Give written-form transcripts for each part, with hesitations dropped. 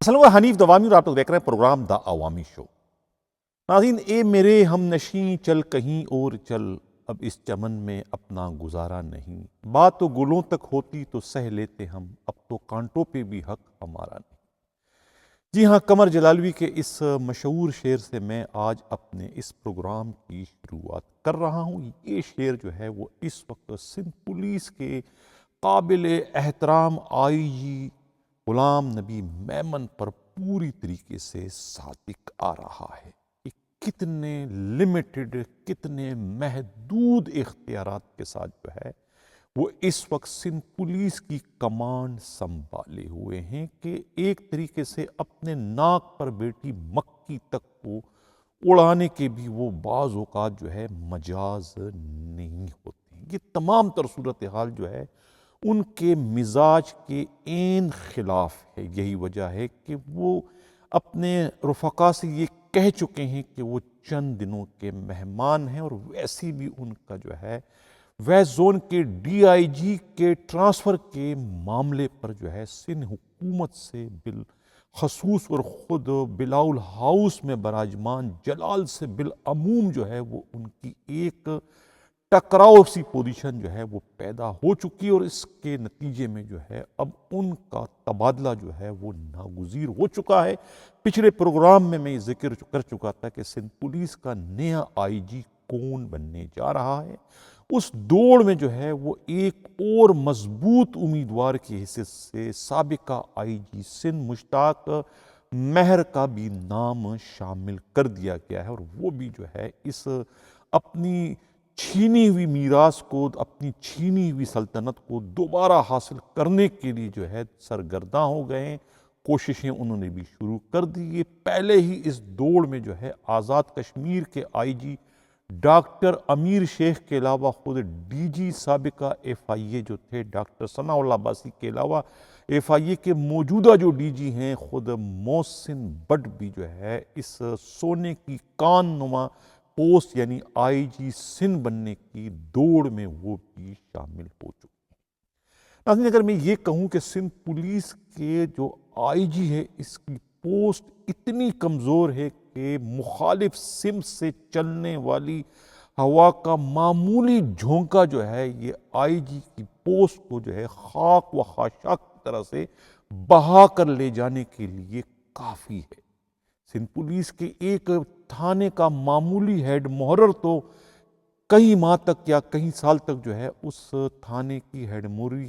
السلام حنیف دوامی اور آپ لوگ دیکھ رہے ہیں پروگرام دا عوامی شو۔ ناظرین، اے میرے ہم نشیں چل کہیں اور چل، اب اس چمن میں اپنا گزارا نہیں، بات تو گلوں تک ہوتی تو سہ لیتے ہم، اب تو کانٹوں پہ بھی حق ہمارا نہیں۔ جی ہاں، قمر جلالوی کے اس مشہور شعر سے میں آج اپنے اس پروگرام کی شروعات کر رہا ہوں۔ یہ شعر جو ہے وہ اس وقت سندھ پولیس کے قابل احترام آئی جی غلام نبی میمن پر پوری طریقے سے صادق آ رہا ہے کہ کتنے لمیٹڈ، کتنے محدود اختیارات کے ساتھ جو ہے وہ اس وقت سندھ پولیس کی کمانڈ سنبھالے ہوئے ہیں کہ ایک طریقے سے اپنے ناک پر بیٹھی مکھی تک کو اڑانے کے بھی وہ بعض اوقات جو ہے مجاز نہیں ہوتے۔ یہ تمام تر صورتحال جو ہے ان کے مزاج کے عین خلاف ہے۔ یہی وجہ ہے کہ وہ اپنے رفقا سے یہ کہہ چکے ہیں کہ وہ چند دنوں کے مہمان ہیں، اور ویسی بھی ان کا جو ہے ویسٹ زون کے ڈی آئی جی کے ٹرانسفر کے معاملے پر جو ہے سندھ حکومت سے بالخصوص اور خود بلاول ہاؤس میں براجمان جلال سے بالعموم جو ہے وہ ان کی ایک ٹکراؤ سی پوزیشن جو ہے وہ پیدا ہو چکی، اور اس کے نتیجے میں جو ہے اب ان کا تبادلہ جو ہے وہ ناگزیر ہو چکا ہے۔ پچھلے پروگرام میں یہ ذکر کر چکا تھا کہ سندھ پولیس کا نیا آئی جی کون بننے جا رہا ہے۔ اس دوڑ میں جو ہے وہ ایک اور مضبوط امیدوار کی حیثیت سے سابقہ آئی جی سندھ مشتاق مہر کا بھی نام شامل کر دیا گیا ہے، اور وہ بھی جو ہے اس اپنی چھینی ہوئی میراث کو، اپنی چھینی ہوئی سلطنت کو دوبارہ حاصل کرنے کے لیے جو ہے سرگرداں ہو گئے ہیں۔ کوششیں انہوں نے بھی شروع کر دی۔ یہ پہلے ہی اس دوڑ میں جو ہے آزاد کشمیر کے آئی جی ڈاکٹر امیر شیخ کے علاوہ خود ڈی جی سابقہ ایف آئی اے جو تھے ڈاکٹر ثناء اللہ عباسی کے علاوہ ایف آئی اے کے موجودہ جو ڈی جی ہیں خود محسن بٹ بھی جو ہے اس سونے کی کان نما پوسٹ یعنی آئی جی سندھ بننے کی دوڑ میں وہ بھی شامل ہو چکے ہیں۔ ناظرین، اگر میں یہ کہوں کہ سندھ پولیس کے جو آئی جی ہے اس کی پوسٹ اتنی کمزور ہے کہ مخالف سمت سے چلنے والی ہوا کا معمولی جھونکا جو ہے یہ آئی جی کی پوسٹ کو جو ہے خاک و خاشاک کی طرح سے بہا کر لے جانے کے لیے کافی ہے۔ سندھ پولیس کے ایک تھانے کا معمولی ہیڈ مہرر تو کئی ماہ تک یا کئی سال تک جو ہے اس تھانے کی ہیڈ موری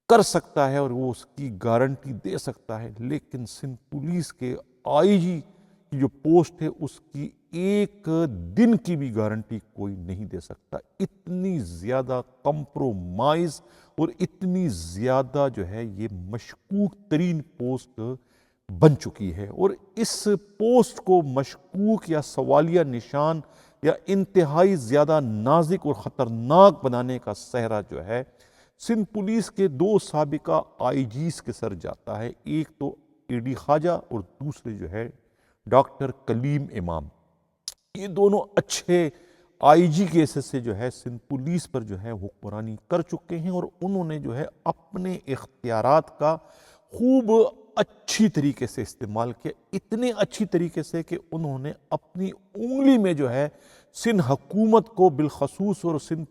کر سکتا ہے اور وہ اس کی گارنٹی دے سکتا ہے، لیکن سندھ پولیس کے آئی جی کی جو پوسٹ ہے اس کی ایک دن کی بھی گارنٹی کوئی نہیں دے سکتا۔ اتنی زیادہ کمپرومائز اور اتنی زیادہ جو ہے یہ مشکوک ترین پوسٹ بن چکی ہے، اور اس پوسٹ کو مشکوک یا سوالیہ نشان یا انتہائی زیادہ نازک اور خطرناک بنانے کا سہرا جو ہے سندھ پولیس کے دو سابقہ آئی جیز کے سر جاتا ہے۔ ایک تو اے ڈی خواجہ اور دوسرے جو ہے ڈاکٹر کلیم امام۔ یہ دونوں اچھے آئی جی کے حیثیت سے جو ہے سندھ پولیس پر جو ہے حکمرانی کر چکے ہیں، اور انہوں نے جو ہے اپنے اختیارات کا خوب اچھی طریقے سے استعمال کیا، اتنے اچھی طریقے سے کہ انہوں نے اپنی انگلی میں جو ہے سندھ حکومت کو بالخصوص اور سندھ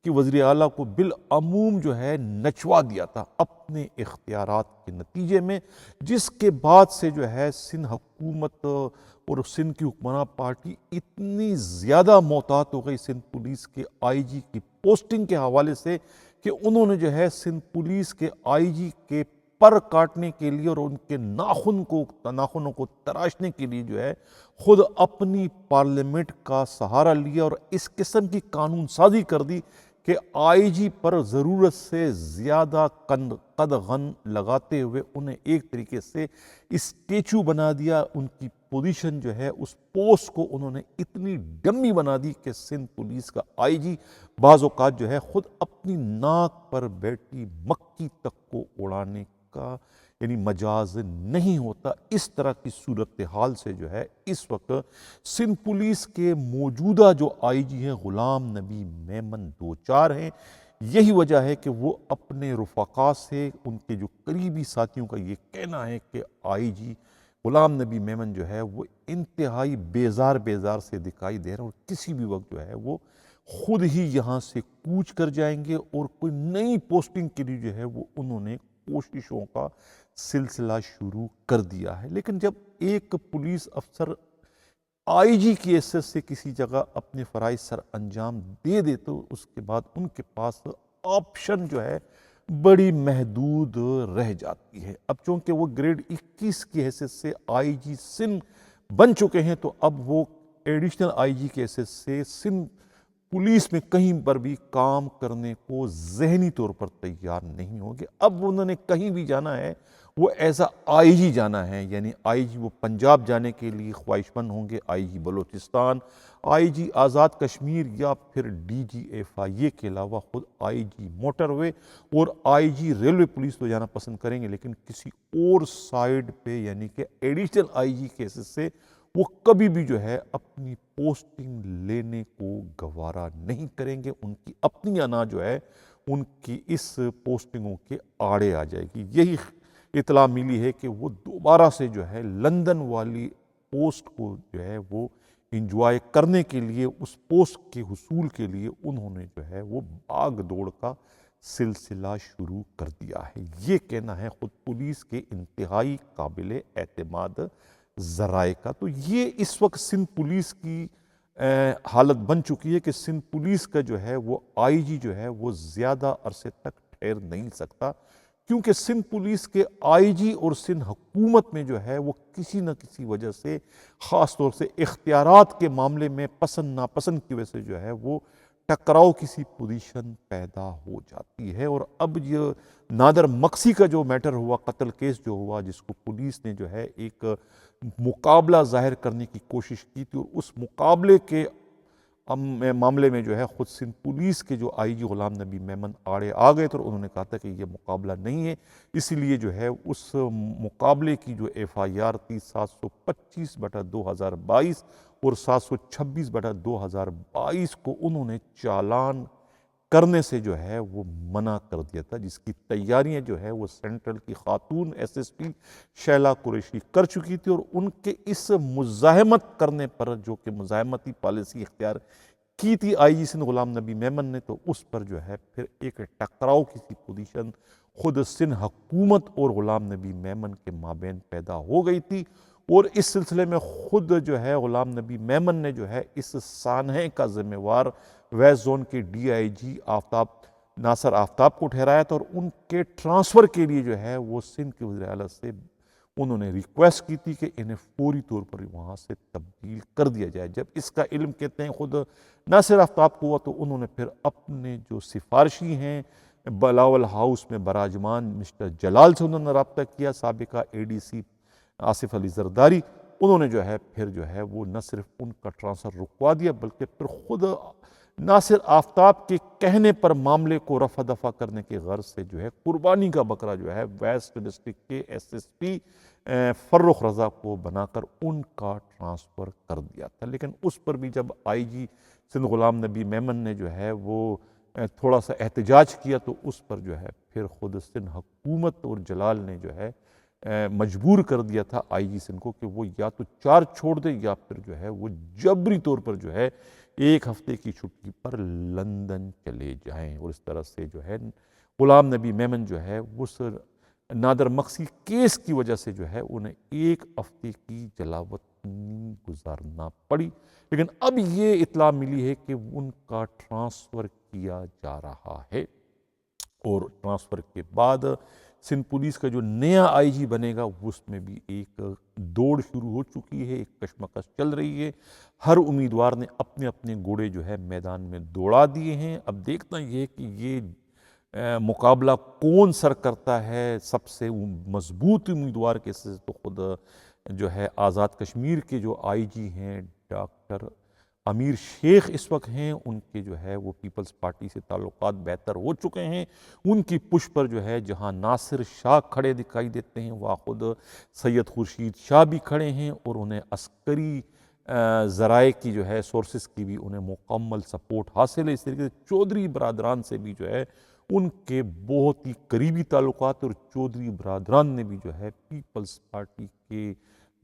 کی وزیر اعلیٰ کو بالعموم جو ہے نچوا دیا تھا اپنے اختیارات کے نتیجے میں، جس کے بعد سے جو ہے سندھ حکومت اور سندھ کی حکمراں پارٹی اتنی زیادہ محتاط ہو گئی سندھ پولیس کے آئی جی کی پوسٹنگ کے حوالے سے کہ انہوں نے جو ہے سندھ پولیس کے آئی جی کے پر کاٹنے کے لیے اور ان کے ناخنوں کو تراشنے کے لیے جو ہے خود اپنی پارلیمنٹ کا سہارا لیا، اور اس قسم کی قانون سازی کر دی کہ آئی جی پر ضرورت سے زیادہ قدغن لگاتے ہوئے انہیں ایک طریقے سے اسٹیچو بنا دیا۔ ان کی پوزیشن جو ہے اس پوسٹ کو انہوں نے اتنی ڈمی بنا دی کہ سندھ پولیس کا آئی جی بعض اوقات جو ہے خود اپنی ناک پر بیٹھی مکھی تک کو اڑانے کا یعنی مجاز نہیں ہوتا۔ اس طرح کی صورتحال سے جو ہے اس وقت سندھ پولیس کے موجودہ جو آئی جی ہیں غلام نبی میمن دو چار ہیں۔ یہی وجہ ہے کہ وہ اپنے رفقا سے، ان کے جو قریبی ساتھیوں کا یہ کہنا ہے کہ آئی جی غلام نبی میمن جو ہے وہ انتہائی بیزار سے دکھائی دے رہا ہے، اور کسی بھی وقت جو ہے وہ خود ہی یہاں سے کوچ کر جائیں گے، اور کوئی نئی پوسٹنگ کے لیے جو ہے وہ انہوں نے کوششوں کا سلسلہ شروع کر دیا ہے۔ لیکن جب ایک پولیس افسر آئی جی کی حیثیت سے کسی جگہ اپنے فرائض سر انجام دے دے تو اس کے بعد ان کے پاس آپشن جو ہے بڑی محدود رہ جاتی ہے۔ اب چونکہ وہ گریڈ 21 کی حیثیت سے آئی جی سندھ بن چکے ہیں، تو اب وہ ایڈیشنل آئی جی کی حیثیت سے سندھ پولیس میں کہیں پر بھی کام کرنے کو ذہنی طور پر تیار نہیں ہوں گے۔ اب انہوں نے کہیں بھی جانا ہے وہ ایسا آئی جی جانا ہے، یعنی آئی جی وہ پنجاب جانے کے لیے خواہش مند ہوں گے، آئی جی بلوچستان، آئی جی آزاد کشمیر، یا پھر ڈی جی ایف آئی اے کے علاوہ خود آئی جی موٹر وے اور آئی جی ریلوے پولیس تو جانا پسند کریں گے، لیکن کسی اور سائیڈ پہ یعنی کہ ایڈیشنل آئی جی کے حیثیت سے وہ کبھی بھی جو ہے اپنی پوسٹنگ لینے کو گوارا نہیں کریں گے۔ ان کی اپنی انا جو ہے ان کی اس پوسٹنگوں کے آڑے آ جائے گی۔ یہی اطلاع ملی ہے کہ وہ دوبارہ سے جو ہے لندن والی پوسٹ کو جو ہے وہ انجوائے کرنے کے لیے، اس پوسٹ کے حصول کے لیے انہوں نے جو ہے وہ بھاگ دوڑ کا سلسلہ شروع کر دیا ہے۔ یہ کہنا ہے خود پولیس کے انتہائی قابل اعتماد ذرائع کا۔ تو یہ اس وقت سندھ پولیس کی حالت بن چکی ہے کہ سندھ پولیس کا جو ہے وہ آئی جی جو ہے وہ زیادہ عرصے تک ٹھہر نہیں سکتا، کیونکہ سندھ پولیس کے آئی جی اور سندھ حکومت میں جو ہے وہ کسی نہ کسی وجہ سے، خاص طور سے اختیارات کے معاملے میں پسند ناپسند کی وجہ سے جو ہے وہ ٹکراؤ کسی پوزیشن پیدا ہو جاتی ہے۔ اور اب یہ نادر مکسی کا جو میٹر ہوا، قتل کیس جو ہوا، جس کو پولیس نے جو ہے ایک مقابلہ ظاہر کرنے کی کوشش کی تھی، اور اس مقابلے کے معاملے میں جو ہے خود سندھ پولیس کے جو آئی جی غلام نبی میمن آڑے آ گئے تھے، اور انہوں نے کہا تھا کہ یہ مقابلہ نہیں ہے، اسی لیے جو ہے اس مقابلے کی جو ایف آئی آر تھی 725/2022 اور 726/2022 کو انہوں نے چالان کرنے سے جو ہے وہ منع کر دیا تھا، جس کی تیاریاں جو ہے وہ سینٹرل کی خاتون S S P Sheila Qureshi کر چکی تھی، اور ان کے اس مزاحمت کرنے پر، جو کہ مزاحمتی پالیسی اختیار کی تھی آئی جی سندھ غلام نبی میمن نے، تو اس پر جو ہے پھر ایک ٹکراؤ کسی پوزیشن خود سندھ حکومت اور غلام نبی میمن کے مابین پیدا ہو گئی تھی۔ اور اس سلسلے میں خود جو ہے غلام نبی میمن نے جو ہے اس سانحے کا ذمہ وار ویسٹ زون کے ڈی آئی جی ناصر آفتاب کو ٹھہرایا تھا، اور ان کے ٹرانسفر کے لیے جو ہے وہ سندھ کے وزیر اعلیٰ سے انہوں نے ریکویسٹ کی تھی کہ انہیں فوری طور پر وہاں سے تبدیل کر دیا جائے۔ جب اس کا علم کہتے ہیں خود ناصر آفتاب کو ہوا، تو انہوں نے پھر اپنے جو سفارشی ہیں بلاول ہاؤس میں براجمان مسٹر جلال سے انہوں نے رابطہ کیا، سابقہ اے ڈی سی آصف علی زرداری، انہوں نے جو ہے پھر جو ہے وہ نہ صرف ان کا ٹرانسفر رکوا دیا، بلکہ پھر خود ناصر آفتاب کے کہنے پر معاملے کو رفع دفع کرنے کے غرض سے جو ہے قربانی کا بکرا جو ہے ویسٹ ڈسٹرکٹ کے ایس ایس پی فرخ رضا کو بنا کر ان کا ٹرانسفر کر دیا تھا۔ لیکن اس پر بھی جب آئی جی سندھ غلام نبی میمن نے جو ہے وہ تھوڑا سا احتجاج کیا، تو اس پر جو ہے پھر خود سندھ حکومت اور جلال نے جو ہے مجبور کر دیا تھا آئی جی سندھ کو کہ وہ یا تو چارج چھوڑ دے، یا پھر جو ہے وہ جبری طور پر جو ہے 1 ہفتے کی چھٹی پر لندن چلے جائیں۔ اور اس طرح سے جو ہے غلام نبی میمن جو ہے اس نادر مکسی کیس کی وجہ سے جو ہے انہیں 1 ہفتے کی جلاوطنی گزارنا پڑی۔ لیکن اب یہ اطلاع ملی ہے کہ ان کا ٹرانسفر کیا جا رہا ہے، اور ٹرانسفر کے بعد سندھ پولیس کا جو نیا آئی جی بنے گا اس میں بھی ایک دوڑ شروع ہو چکی ہے، ایک کشمکش چل رہی ہے۔ ہر امیدوار نے اپنے اپنے گھوڑے جو ہے میدان میں دوڑا دیے ہیں۔ اب دیکھنا یہ ہے کہ یہ مقابلہ کون سر کرتا ہے۔ سب سے مضبوط امیدوار کے سے تو خود جو ہے آزاد کشمیر کے جو آئی جی ہیں ڈاکٹر امیر شیخ اس وقت ہیں، ان کے جو ہے وہ پیپلز پارٹی سے تعلقات بہتر ہو چکے ہیں۔ ان کی پش پر جو ہے جہاں ناصر شاہ کھڑے دکھائی دیتے ہیں، وہاں خود سید خورشید شاہ بھی کھڑے ہیں، اور انہیں عسکری ذرائع کی جو ہے سورسز کی بھی انہیں مکمل سپورٹ حاصل ہے۔ اس طریقے سے چودھری برادران سے بھی جو ہے ان کے بہت ہی قریبی تعلقات، اور چودھری برادران نے بھی جو ہے پیپلز پارٹی کے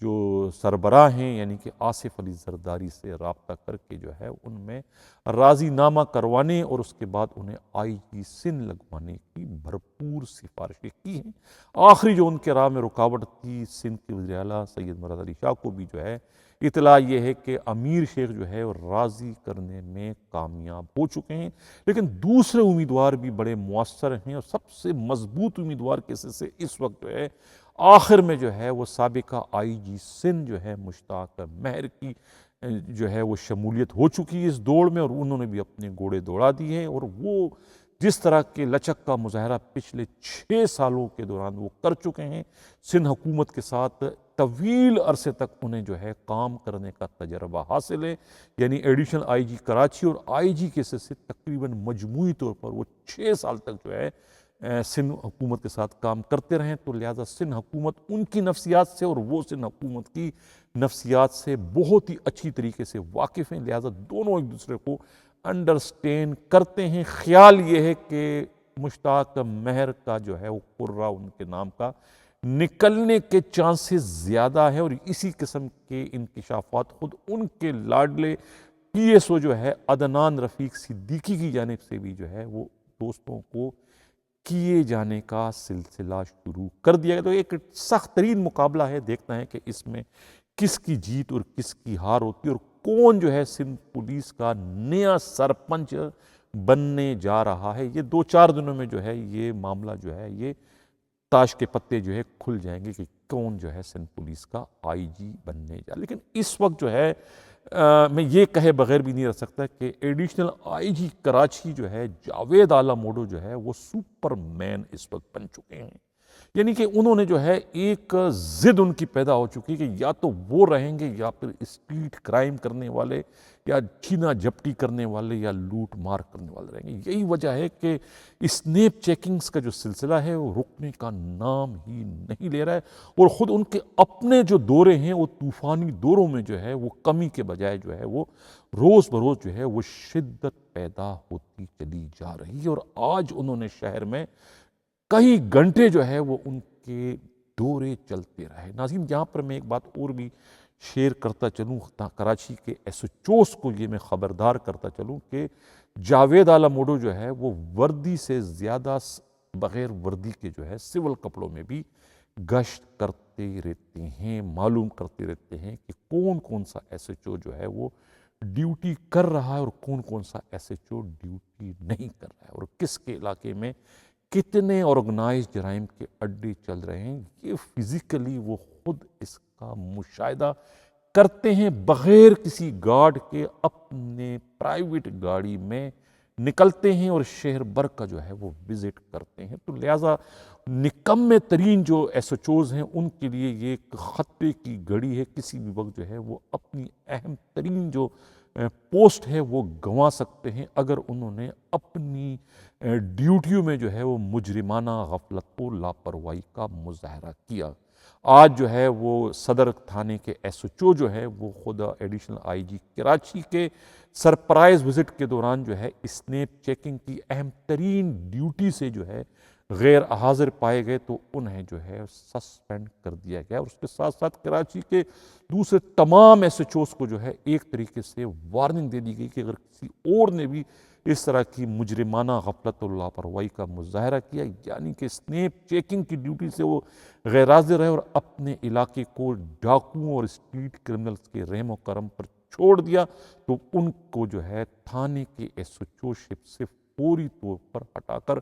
جو سربراہ ہیں یعنی کہ آصف علی زرداری سے رابطہ کر کے جو ہے ان میں راضی نامہ کروانے اور اس کے بعد انہیں آئی جی سندھ لگوانے کی بھرپور سفارشیں کی ہیں۔ آخری جو ان کے راہ میں رکاوٹ تھی، سندھ کے وزیر اعلیٰ سید مراد علی شاہ کو بھی جو ہے اطلاع یہ ہے کہ امیر شیخ جو ہے راضی کرنے میں کامیاب ہو چکے ہیں، لیکن دوسرے امیدوار بھی بڑے مؤثر ہیں، اور سب سے مضبوط امیدوار کے حصے سے اس وقت جو ہے آخر میں جو ہے وہ سابقہ آئی جی سندھ جو ہے مشتاق مہر کی جو ہے وہ شمولیت ہو چکی ہے اس دوڑ میں، اور انہوں نے بھی اپنے گھوڑے دوڑا دیے ہیں، اور وہ جس طرح کے لچک کا مظاہرہ پچھلے 6 سالوں کے دوران وہ کر چکے ہیں سندھ حکومت کے ساتھ، طویل عرصے تک انہیں جو ہے کام کرنے کا تجربہ حاصل ہے، یعنی ایڈیشنل آئی جی کراچی اور آئی جی کے سے تقریباً مجموعی طور پر وہ 6 سال تک جو ہے سندھ حکومت کے ساتھ کام کرتے رہیں، تو لہٰذا سندھ حکومت ان کی نفسیات سے اور وہ سندھ حکومت کی نفسیات سے بہت ہی اچھی طریقے سے واقف ہیں، لہٰذا دونوں ایک دوسرے کو انڈرسٹینڈ کرتے ہیں۔ خیال یہ ہے کہ مشتاق مہر کا جو ہے وہ قرہ ان کے نام کا نکلنے کے چانسز زیادہ ہیں، اور اسی قسم کے انکشافات خود ان کے لاڈلے پی ایس او جو ہے عدنان رفیق صدیقی کی جانب سے بھی جو ہے وہ دوستوں کو کیے جانے کا سلسلہ شروع کر دیا گیا۔ تو ایک سخت ترین مقابلہ ہے، دیکھنا ہے کہ اس میں کس کی جیت اور کس کی ہار ہوتی ہے، اور کون جو ہے سندھ پولیس کا نیا سرپنچ بننے جا رہا ہے۔ یہ 2-4 دنوں میں جو ہے یہ معاملہ جو ہے یہ تاش کے پتے جو ہے کھل جائیں گے کہ کون جو ہے سندھ پولیس کا آئی جی بننے جا۔ لیکن اس وقت جو ہے میں یہ کہے بغیر بھی نہیں رہ سکتا کہ ایڈیشنل آئی جی کراچی جو ہے جاوید آلہ موڈو جو ہے وہ سپر مین اس وقت بن چکے ہیں، یعنی کہ انہوں نے جو ہے ایک ضد ان کی پیدا ہو چکی کہ یا تو وہ رہیں گے یا پھر اسٹریٹ کرائم کرنے والے یا چھینا جھپٹی کرنے والے یا لوٹ مار کرنے والے رہیں گے۔ یہی وجہ ہے کہ اسنیپ چیکنگز کا جو سلسلہ ہے وہ رکنے کا نام ہی نہیں لے رہا ہے، اور خود ان کے اپنے جو دورے ہیں وہ طوفانی دوروں میں جو ہے وہ کمی کے بجائے جو ہے وہ روز بروز جو ہے وہ شدت پیدا ہوتی چلی جا رہی ہے، اور آج انہوں نے شہر میں کئی گھنٹے جو ہے وہ ان کے دورے چلتے رہے۔ ناظرین، یہاں پر میں ایک بات اور بھی شیئر کرتا چلوں، کراچی کے ایس ایچ اوز کو یہ میں خبردار کرتا چلوں کہ جاوید آلہ موڈو جو ہے وہ وردی سے زیادہ بغیر وردی کے جو ہے سول کپڑوں میں بھی گشت کرتے رہتے ہیں، معلوم کرتے رہتے ہیں کہ کون کون سا ایس ایچ او جو ہے وہ ڈیوٹی کر رہا ہے اور کون کون سا ایس ایچ او ڈیوٹی نہیں کر رہا ہے، اور کس کے علاقے میں کتنے آرگنائز جرائم کے اڈے چل رہے ہیں۔ یہ فزیکلی وہ خود اس کا مشاہدہ کرتے ہیں، بغیر کسی گارڈ کے اپنے پرائیویٹ گاڑی میں نکلتے ہیں اور شہر بھر کا جو ہے وہ وزٹ کرتے ہیں۔ تو لہٰذا نکمے ترین جو ایس ایچ اوز ہیں ان کے لیے یہ ایک خطرے کی گھڑی ہے، کسی بھی وقت جو ہے وہ اپنی اہم ترین جو پوسٹ ہے وہ گنوا سکتے ہیں اگر انہوں نے اپنی ڈیوٹیوں میں جو ہے وہ مجرمانہ غفلت و لاپرواہی کا مظاہرہ کیا۔ آج جو ہے وہ صدر تھانے کے ایس ایچ او جو ہے وہ خود ایڈیشنل آئی جی کراچی کے سرپرائز وزٹ کے دوران جو ہے اسنیپ چیکنگ کی اہم ترین ڈیوٹی سے جو ہے غیر حاضر پائے گئے، تو انہیں جو ہے سسپینڈ کر دیا گیا، اور اس کے ساتھ ساتھ کراچی کے دوسرے تمام ایس ایچ اوز کو جو ہے ایک طریقے سے وارننگ دے دی گئی کہ اگر کسی اور نے بھی اس طرح کی مجرمانہ غفلت و لاپرواہی کا مظاہرہ کیا، یعنی کہ اسنیپ چیکنگ کی ڈیوٹی سے وہ غیر حاضر رہے اور اپنے علاقے کو ڈاکوؤں اور اسٹریٹ کرمنلز کے رحم و کرم پر چھوڑ دیا، تو ان کو جو ہے تھانے کے ایس ایچ او شپ سے فوری طور پر ہٹا کر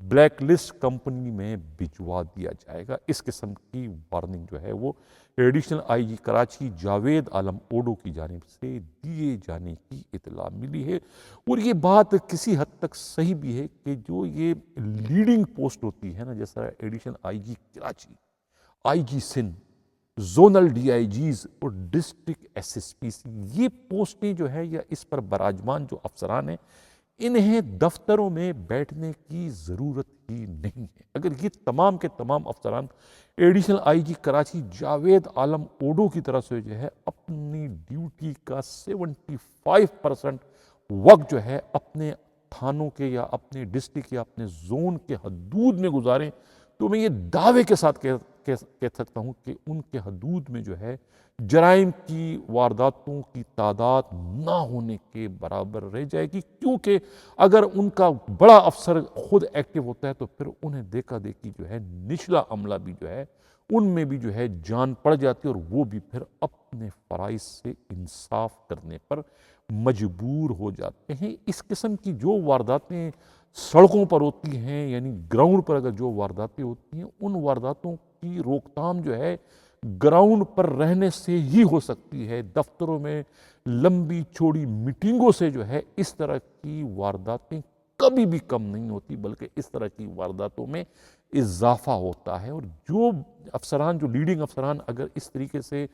بلیک لسٹ کمپنی میں بھجوا دیا جائے گا۔ اس قسم کی وارننگ جو ہے وہ additional I G Karachi Javed Alam Odho کی جانب سے دیے جانے کی اطلاع ملی ہے، اور یہ بات کسی حد تک صحیح بھی ہے کہ جو یہ لیڈنگ پوسٹ ہوتی ہے نا، جیسا additional I G Karachi, I G Sindh, zonal D I Gs اور ڈسٹرکٹ ایس ایس پیز، یہ پوسٹیں جو ہے یا اس پر براجمان جو افسران ہیں انہیں دفتروں میں بیٹھنے کی ضرورت ہی نہیں ہے۔ اگر یہ تمام کے تمام افسران additional I G Karachi Javed Alam Odho کی طرح سے جو ہے اپنی ڈیوٹی کا 75% وقت جو ہے اپنے تھانوں کے یا اپنے ڈسٹرکٹ یا اپنے زون کے حدود میں گزاریں، تو میں یہ دعوے کے ساتھ کہہ سکتا ہوں کہ ان کے حدود میں جو ہے جرائم کی وارداتوں کی تعداد نہ ہونے کے برابر رہ جائے گی، کیونکہ اگر ان کا بڑا افسر خود ایکٹیو ہوتا ہے تو پھر انہیں دیکھا دیکھی جو ہے نچلا عملہ بھی جو ہے ان میں بھی جو ہے جان پڑ جاتی ہے، اور وہ بھی پھر اپنے فرائض سے انصاف کرنے پر مجبور ہو جاتے ہیں۔ اس قسم کی جو وارداتیں سڑکوں پر ہوتی ہیں، یعنی گراؤنڈ پر اگر جو وارداتیں ہوتی ہیں، ان وارداتوں کی روک تھام جو ہے گراؤنڈ پر رہنے سے ہی ہو سکتی ہے۔ دفتروں میں لمبی چوڑی میٹنگوں سے جو ہے اس طرح کی وارداتیں کبھی بھی کم نہیں ہوتی، بلکہ اس طرح کی وارداتوں میں اضافہ ہوتا ہے۔ اور جو افسران، جو لیڈنگ افسران اگر اس طریقے سے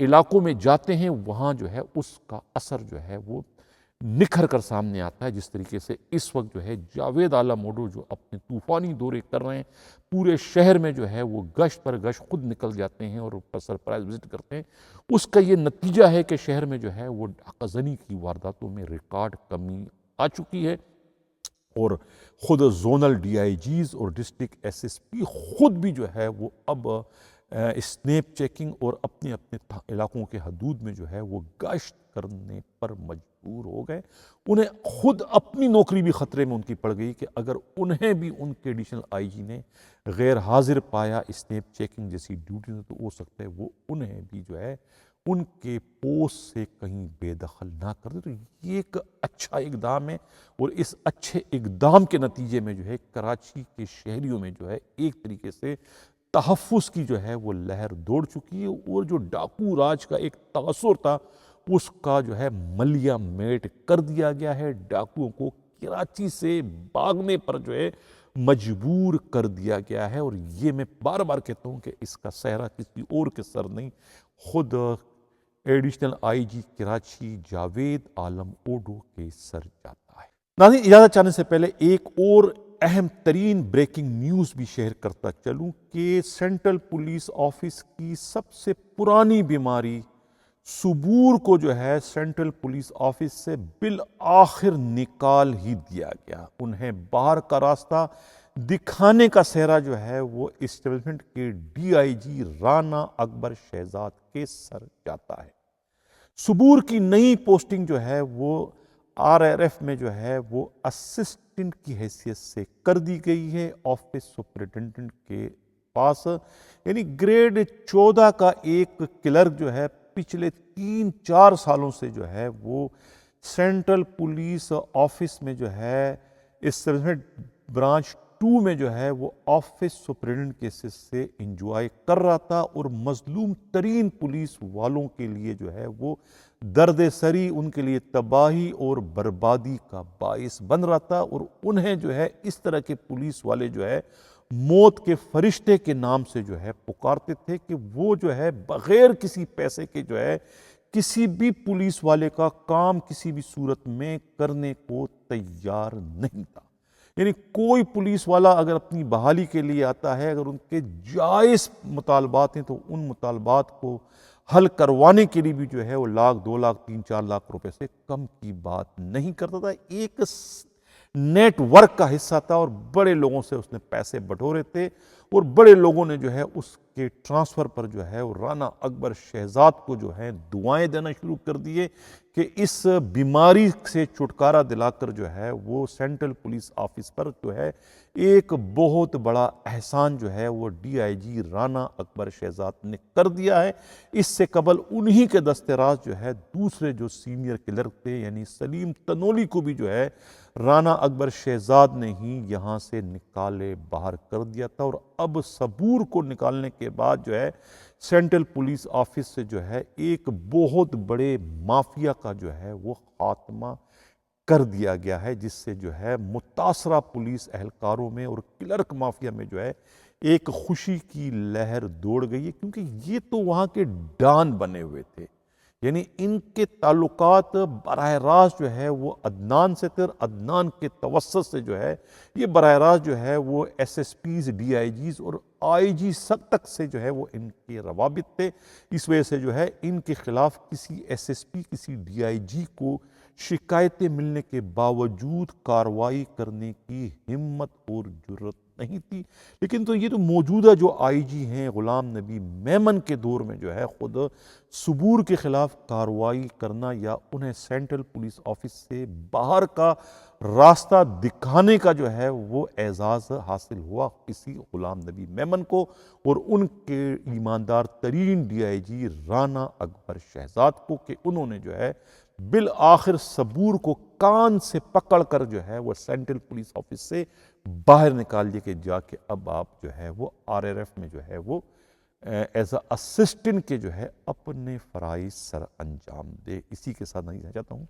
علاقوں میں جاتے ہیں، وہاں جو ہے اس کا اثر جو ہے وہ نکھر کر سامنے آتا ہے، جس طریقے سے اس وقت جو ہے جاوید عالم اوڈو جو اپنے طوفانی دورے کر رہے ہیں، پورے شہر میں جو ہے وہ گشت پر گشت خود نکل جاتے ہیں اور سرپرائز وزٹ کرتے ہیں۔ اس کا یہ نتیجہ ہے کہ شہر میں جو ہے وہ ڈاکہ زنی کی وارداتوں میں ریکارڈ کمی آ چکی ہے، اور خود زونل ڈی آئی جیز اور ڈسٹرکٹ ایس ایس پی خود بھی جو ہے وہ اب اسنیپ چیکنگ اور اپنے اپنے علاقوں کے حدود میں جو ہے وہ گشت کرنے پر مجبور ہو گئے۔ انہیں خود اپنی نوکری بھی خطرے میں ان کی پڑ گئی کہ اگر انہیں بھی ان کے ایڈیشنل آئی جی نے غیر حاضر پایا اسنیپ چیکنگ جیسی ڈیوٹی میں، تو ہو سکتا ہے وہ انہیں بھی جو ہے ان کے پوسٹ سے کہیں بے دخل نہ کر دے۔ تو یہ ایک اچھا اقدام ہے، اور اس اچھے اقدام کے نتیجے میں جو ہے کراچی کے شہریوں میں جو ہے ایک طریقے سے تحفظ کی جو ہے وہ لہر دوڑ چکی ہے، اور جو ڈاکو راج کا ایک تاثر تھا اس کا جو ہے ملیہ میٹ کر دیا گیا ہے۔ ڈاکوؤں کو کراچی سے بھاگنے پر جو ہے مجبور کر دیا گیا ہے، اور یہ میں بار بار کہتا ہوں کہ اس کا سہرا کسی اور کے سر نہیں، خود additional I G Karachi Javed Alam Odho کے سر جاتا ہے۔ ناظرین، اجازت چاہنے سے پہلے ایک اور اہم ترین بریکنگ نیوز بھی شیئر کرتا چلوں کہ سینٹرل پولیس آفس کی سب سے پرانی بیماری صبور کو جو ہے سینٹرل پولیس آفس سے بالآخر نکال ہی دیا گیا۔ انہیں باہر کا راستہ دکھانے کا سہرا جو ہے وہ اسٹیبلشمنٹ کے ڈی آئی جی رانا اکبر شہزاد کے سر جاتا ہے۔ صبور کی نئی پوسٹنگ جو ہے وہ آر آر ایف میں جو ہے وہ اسسٹنٹ کی حیثیت سے کر دی گئی ہے، آفس سپرنٹینڈنٹ کے پاس، یعنی گریڈ 14 کا ایک کلرک جو ہے پچھلے 3-4 سالوں سے جو ہے وہ سینٹرل پولیس آفس میں جو ہے اسٹیبلشمنٹ برانچ 2 میں جو ہے وہ آفس سپرنٹینڈنٹ کے حصے سے انجوائے کر رہا تھا، اور مظلوم ترین پولیس والوں کے لیے جو ہے وہ درد سری، ان کے لیے تباہی اور بربادی کا باعث بن رہا تھا۔ اور انہیں جو ہے اس طرح کے پولیس والے جو ہے موت کے فرشتے کے نام سے جو ہے پکارتے تھے کہ وہ جو ہے بغیر کسی پیسے کے جو ہے کسی بھی پولیس والے کا کام کسی بھی صورت میں کرنے کو تیار نہیں تھا۔ یعنی کوئی پولیس والا اگر اپنی بحالی کے لیے آتا ہے، اگر ان کے جائز مطالبات ہیں، تو ان مطالبات کو حل کروانے کے لیے بھی جو ہے وہ 1 لاکھ 2 لاکھ 3-4 لاکھ روپے سے کم کی بات نہیں کرتا تھا۔ ایک نیٹ ورک کا حصہ تھا، اور بڑے لوگوں سے اس نے پیسے بٹورے تھے، اور بڑے لوگوں نے جو ہے اس کے ٹرانسفر پر جو ہے وہ رانا اکبر شہزاد کو جو ہے دعائیں دینا شروع کر دیے کہ اس بیماری سے چھٹکارا دلا کر جو ہے وہ سینٹرل پولیس آفس پر جو ہے ایک بہت بڑا احسان جو ہے وہ ڈی آئی جی رانا اکبر شہزاد نے کر دیا ہے۔ اس سے قبل انہی کے دستِ راست جو ہے دوسرے جو سینئر کلرک تھے، یعنی سلیم تنولی کو بھی جو ہے رانا اکبر شہزاد نے ہی یہاں سے نکالے باہر کر دیا تھا، اور اب صبور کو نکالنے کے بعد جو ہے سینٹرل پولیس آفس سے جو ہے ایک بہت بڑے مافیا کا جو ہے وہ خاتمہ کر دیا گیا ہے، جس سے جو ہے متاثرہ پولیس اہلکاروں میں اور کلرک مافیا میں جو ہے ایک خوشی کی لہر دوڑ گئی ہے، کیونکہ یہ تو وہاں کے ڈان بنے ہوئے تھے، یعنی ان کے تعلقات براہ راست جو ہے وہ عدنان سے تھے، عدنان کے توسط سے جو ہے یہ براہ راست جو ہے وہ S S Ps, D I Gs اور آئی جی سب تک سے جو ہے وہ ان کے روابط تھے۔ اس وجہ سے جو ہے ان کے خلاف کسی ایس ایس پی، کسی ڈی آئی جی کو شکایتیں ملنے کے باوجود کارروائی کرنے کی ہمت اور جرت نہیں تھی۔ لیکن تو یہ تو موجودہ جو آئی جی ہیں غلام نبی میمن کے دور میں جو ہے خود ثبور کے خلاف کارروائی کرنا یا انہیں سینٹرل پولیس آفس سے باہر کا راستہ دکھانے کا جو ہے وہ اعزاز حاصل ہوا کسی غلام نبی میمن کو اور ان کے ایماندار ترین ڈی آئی جی رانا اکبر شہزاد کو، کہ انہوں نے جو ہے بالآخر صبور کو کان سے پکڑ کر جو ہے وہ سینٹرل پولیس آفس سے باہر نکال دیا کہ جا کے اب آپ جو ہے وہ آر آر ایف میں جو ہے وہ ایز اے اسسٹنٹ کے جو ہے اپنے فرائض سر انجام دے۔ اسی کے ساتھ نہیں رہ جاتا ہوں۔